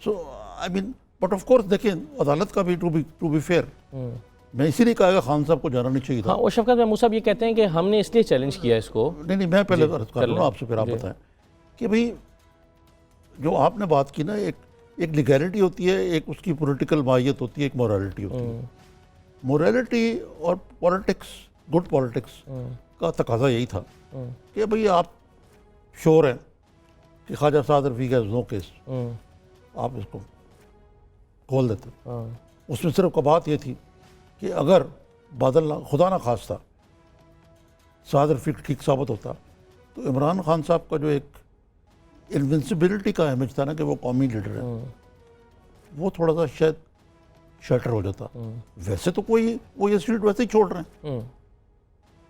So I mean, but of course देखिए अदालत का भी टू बी फेयर, मैं इसीलिए कहा खान साहब को जाना नहीं चाहिए था। हाँ, और शफकत महमूद साहब ये कहते हैं कि हमने इसलिए चैलेंज किया इसको। नहीं, मैं पहले कर लूँ आपसे, फिर आप बताएं कि भाई जो आपने बात की ना, एक लीगैलिटी होती है, एक उसकी पॉलिटिकल माहियत होती है, एक मोरालिटी होती है। मोरालिटी और पॉलिटिक्स, गुड पॉलिटिक्स का तकाजा यही था कि भाई आप श्योर हैं कि ख्वाजा साद रफ़ीक हैज़ नो केस, आप इसको खोल देते। उसमें सिर्फ बात ये थी कि अगर बादल खुदा ना खास्ता साद रफ़ीक ठीक साबित होता, तो इमरान खान साहब का जो एक इनविंसिबिलिटी का इमेज था ना कि वो कौमी लीडर है, वो थोड़ा सा शायद शटर हो जाता। वैसे तो कोई वो ये सीट वैसे ही छोड़ रहे हैं।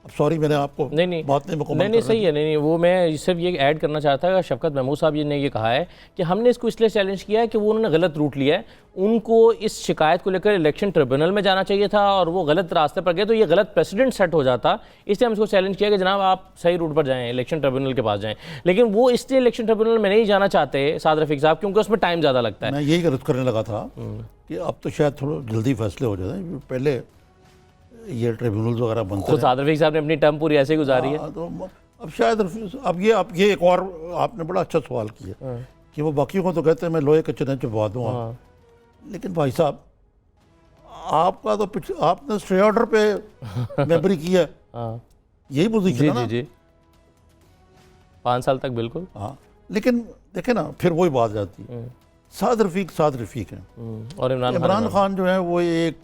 अब सॉरी, मैंने आपको नहीं बात नहीं सही है, नहीं वो मैं सिर्फ ये ऐड करना चाहता था। शफकत महमूद साहब ने ये कहा है कि हमने इसको इसलिए चैलेंज किया है कि वो उन्होंने गलत रूट लिया है, उनको इस शिकायत को लेकर इलेक्शन ट्रिब्यूनल में जाना चाहिए था और वो गलत रास्ते पर गए, तो ये गलत प्रेसिडेंट सेट हो जाता। इसलिए हम इसको चैलेंज किया कि जनाब आप सही रूट पर जाएँ, इलेक्शन ट्रिब्यूनल के पास जाएँ। लेकिन वो इसलिए इलेक्शन ट्रिब्यूनल में नहीं जाना चाहते साद रफ़ीक साहब, क्योंकि उसमें टाइम ज़्यादा लगता है। मैं यही गलत करने लगा था कि अब तो शायद थोड़ा जल्दी फैसले हो जाते हैं, पहले ये ट्रिब्यूनल्स वगैरह बनते हैं। साद रफ़ीक साहब ने अपनी टर्म पूरी ऐसे ही गुजारी है। तो अब शायद अब ये एक और आपने बड़ा अच्छा सवाल किया कि वो बाकियों को तो कहते हैं मैं लोहे के चने चबा दूँगा, लेकिन भाई साहब आपका तो आपने स्टे ऑर्डर पे मेमोरी की है, यही पोजीशन है ना। जी 5 साल तक बिल्कुल। हाँ, लेकिन देखे ना फिर वही बात जाती है, साद रफीक है। और इमरान खान जो है वो एक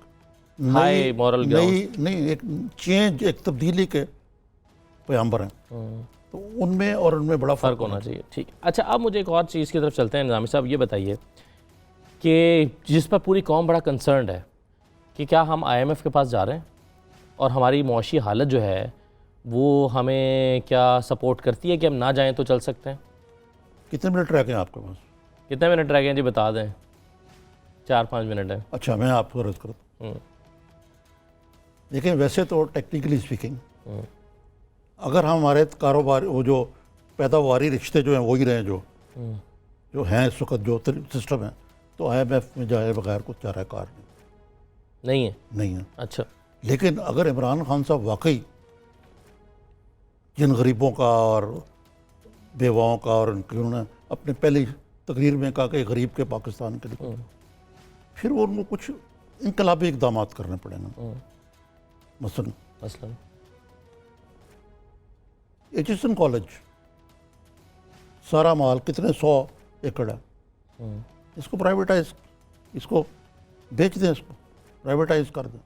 हाई मॉरल नहीं एक चेंज, एक तब्दीली के पैगंबर हैं, तो उनमें और उनमें बड़ा फ़र्क होना चाहिए। ठीक, अच्छा अब मुझे एक और चीज़ की तरफ चलते हैं। निज़ामी साहब ये बताइए कि जिस पर पूरी कौम बड़ा कंसर्न्ड है कि क्या हम IMF के पास जा रहे हैं और हमारी मुआशी हालत जो है वो हमें क्या सपोर्ट करती है कि हम ना जाएं तो चल सकते हैं? कितने मिनट रह गए हैं आपके पास? कितने मिनट रह गए हैं जी, बता दें। 4-5 मिनट है। अच्छा, मैं आपको अर्ज करता हूँ। देखिए वैसे तो टेक्निकली स्पीकिंग अगर हम हमारे कारोबार वो जो पैदावारी रिश्ते जो हैं वही रहे जो हैं इस वक्त जो सिस्टम है, तो IMF में जाए बगैर कुछ चारा कार नहीं है। अच्छा, लेकिन अगर इमरान खान साहब वाकई जिन गरीबों का और बेवाओं का और उन्होंने अपने पहली तकरीर में कहा कि गरीब के पाकिस्तान के लिए, फिर वो उनको कुछ इनकलाबी इकदाम करने पड़ेंगे। मसलन एचिसन कॉलेज सारा माल कितने 100 एकड़ है, इसको प्राइवेटाइज, इसको बेच दें, इसको प्राइवेटाइज कर दें,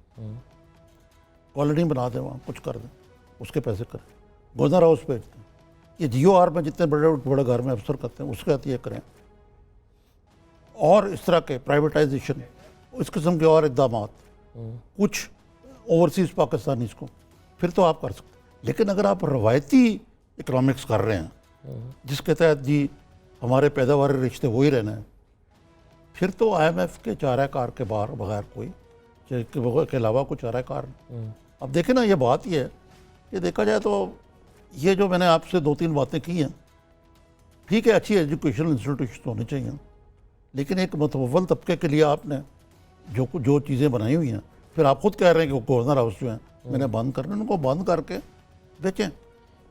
कॉलोनी बना दें, वहाँ कुछ कर दें, उसके पैसे करें, गवर्नर हाउस बेच दें। ये GOR में जितने बड़े बड़े घर में अफसर करते हैं उसके साथ ये करें, और इस तरह के प्राइवेटाइजेशन, इस किस्म के और इकदाम कुछ ओवरसीज़ पाकिस्तानीज़ को, फिर तो आप कर सकते हैं। लेकिन अगर आप रवायती इकनॉमिक्स कर रहे हैं जिसके तहत जी हमारे पैदावारी रिश्ते वही रहना है, फिर तो IMF के चाराकार के बगैर कोई के अलावा कोई चाराकार नहीं। अब देखें ना, ये बात ही है कि देखा जाए तो ये जो मैंने आपसे 2-3 बातें की हैं, ठीक है, अच्छी एजुकेशनल इंस्टीट्यूशन होनी चाहिए, लेकिन एक मुतवल तबके के लिए आपने जो चीज़ें बनाई हुई हैं, फिर आप खुद कह रहे हैं कि गवर्नर हाउस जो है मैंने बंद करने, उनको बंद करके बेचें।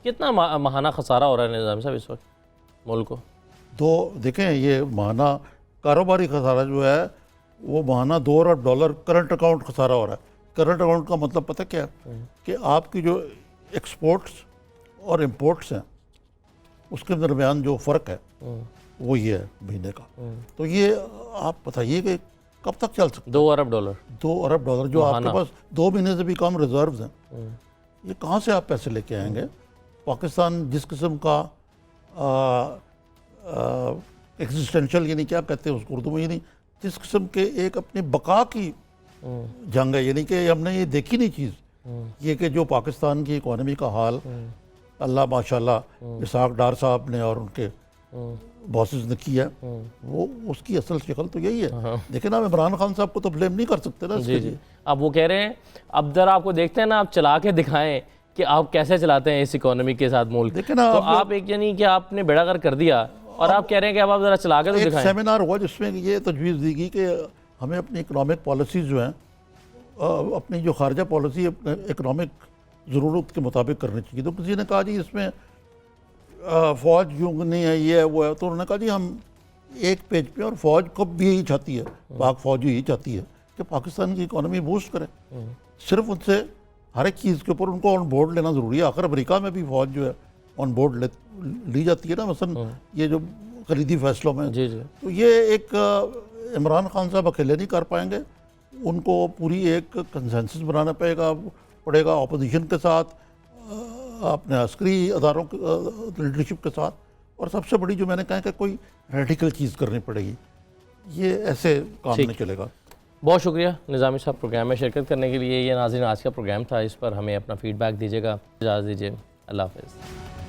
कितना माहाना खसारा हो रहा है निज़ाम साहब इस वक्त मुल्क को? देखें ये माहाना कारोबारी खसारा जो है वो माहाना $2 अरब करंट अकाउंट खसारा हो रहा है। करंट अकाउंट का मतलब पता क्या है कि आपकी जो एक्सपोर्ट्स और इम्पोर्ट्स हैं उसके दरमियान जो फ़र्क है वो ये है महीने का। तो ये आप बताइए कि कब तक चल सकता है? $2 अरब $2 अरब जो आपके पास 2 महीने से भी कम रिजर्व्स हैं, ये कहाँ से आप पैसे लेके आएंगे? पाकिस्तान जिस किस्म का एग्जिस्टेंशियल, यानी क्या कहते हैं उसको उर्दू में, यानी जिस किस्म के एक अपनी बका की जंग है, यानी कि हमने ये देखी नहीं चीज़, ये कि जो पाकिस्तान की इकॉनमी का हाल अल्लाह माशाल्लाह इसाक डार साहब ने और उनके बॉसेस ने किया, वो उसकी असल शक्ल तो यही है। लेकिन आप इमरान खान साहब को तो ब्लेम नहीं कर सकते ना इसके लिए। अब वो कह रहे हैं अब जरा आपको देखते हैं ना, आप चला के दिखाएं कि आप कैसे चलाते हैं इस इकोनॉमी के साथ मुल्क। देखिए ना, तो आप एक यानी कि आपने बेड़ागर कर दिया और आप कह रहे हैं कि अब आप जरा चला के तो दिखाएं। सेमिनार हुआ जिसमें ये तजवीज़ दी गई कि हमें अपनी इकनॉमिक पॉलिसीज़ जो हैं, अपनी जो खारजा पॉलिसी अपने इकनॉमिक ज़रूरत के मुताबिक करनी चाहिए। तो किसी ने कहा जी इसमें फ़ौज यूँ नहीं है, ये है वो है, तो उन्होंने कहा जी हम एक पेज पे, और फ़ौज कब भी यही चाहती है, पाक फ़ौज यही चाहती है कि पाकिस्तान की इकॉनमी बूस्ट करे। सिर्फ उनसे हर एक चीज़ के ऊपर उनको ऑन बोर्ड लेना ज़रूरी है। आखिर अमेरिका में भी फ़ौज जो है ऑन बोर्ड ली जाती है ना, मसलन ये जो खरीदी फैसलों में। तो ये एक इमरान खान साहब अकेले नहीं कर पाएंगे, उनको पूरी एक कंसेंसस बनाना पड़ेगा अपोजिशन के साथ, अपने अस्करी अदारों लीडरशिप के साथ, और सबसे बड़ी जो मैंने कहा कि कोई रेडिकल चीज़ करनी पड़ेगी। ये ऐसे काम नहीं चलेगा। बहुत शुक्रिया निज़ामी साहब प्रोग्राम में शिरकत करने के लिए। ये नाज़रीन आज का प्रोग्राम था, इस पर हमें अपना फ़ीडबैक दीजिएगा। इजाज़त दीजिए, अल्लाह हाफ़िज़।